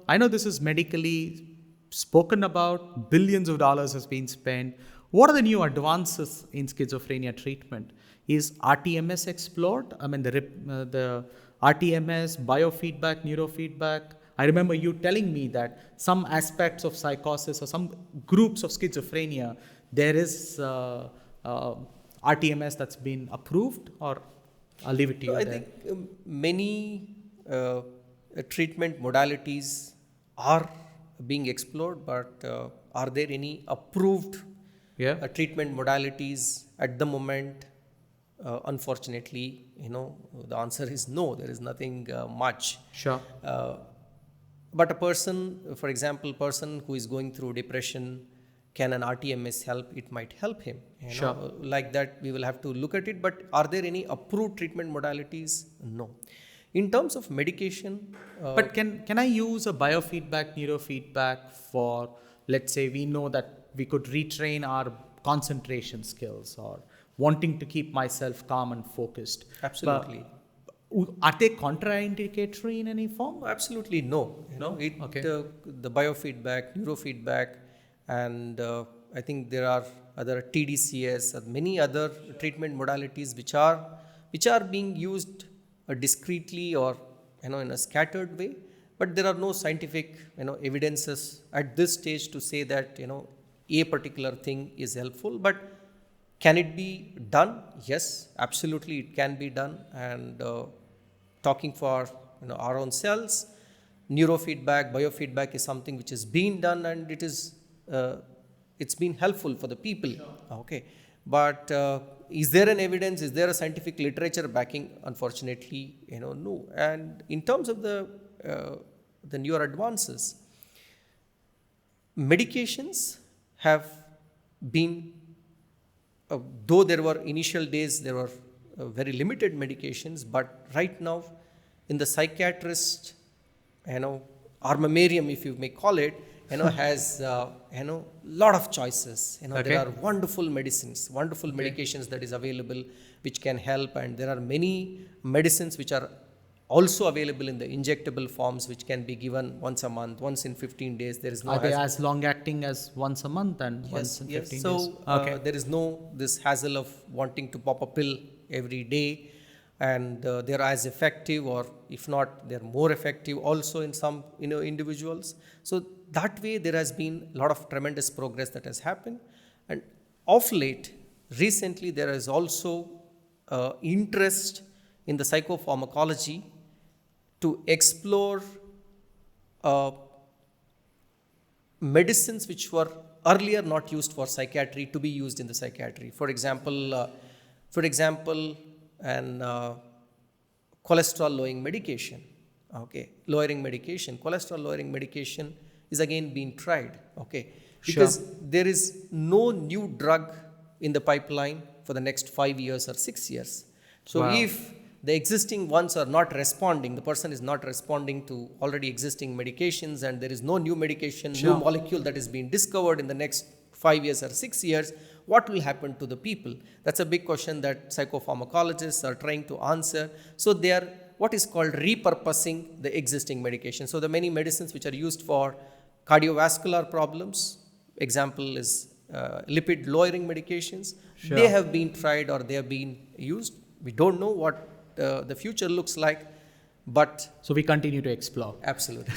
I know this is medically spoken about, billions of dollars has been spent. What are the new advances in schizophrenia treatment? Is rTMS explored? I mean, the rTMS, biofeedback, neurofeedback. I remember you telling me that some aspects of psychosis or some groups of schizophrenia, there is rTMS that's been approved, or I'll leave it to you. I think many treatment modalities are being explored, but are there any approved treatment modalities at the moment? Unfortunately, the answer is no. There is nothing much. Sure. But a person, for example, person who is going through depression, can an rTMS help? It might help him. Sure. Like that, we will have to look at it. But are there any approved treatment modalities? No. In terms of medication, but can I use a biofeedback, neurofeedback for, let's say, we know that we could retrain our concentration skills or wanting to keep myself calm and focused? Absolutely. Are they contraindicatory in any form? Absolutely no. Okay. The biofeedback, neurofeedback, and I think there are other TDCS and many other treatment modalities which are being used discreetly or in a scattered way, but there are no scientific evidences at this stage to say that a particular thing is helpful. But can it be done? Yes, absolutely it can be done. And talking for our own selves, neurofeedback, biofeedback is something which is being done, and it's been helpful for the people. Sure. Okay, but is there an evidence? Is there a scientific literature backing? Unfortunately, no. And in terms of the newer advances, medications have been, though there were initial days, there were very limited medications, but right now in the psychiatrist, armamentarium, if you may call it, has lot of choices. Okay. There are wonderful medicines, wonderful medications that is available which can help, and there are many medicines which are also available in the injectable forms, which can be given once a month, once in 15 days. There is no. Are they as long acting as once a month and once in 15 days? So there is no this hassle of wanting to pop a pill every day, and they're as effective, or if not, they're more effective also in some individuals. So that way there has been a lot of tremendous progress that has happened. And of late, recently, there is also interest in the psychopharmacology to explore medicines which were earlier not used for psychiatry to be used in the psychiatry. For example, an cholesterol lowering medication. Okay, cholesterol lowering medication is again being tried. Okay, because there is no new drug in the pipeline for the next 5 years or 6 years. So if the existing ones are not responding, the person is not responding to already existing medications, and there is no new medication, new molecule that is being discovered in the next 5 years or 6 years, what will happen to the people? That's a big question that psychopharmacologists are trying to answer. So they are what is called repurposing the existing medication. So the many medicines which are used for cardiovascular problems, example is lipid lowering medications, they have been tried or they have been used. We don't know what the future looks like, but so we continue to explore. Absolutely.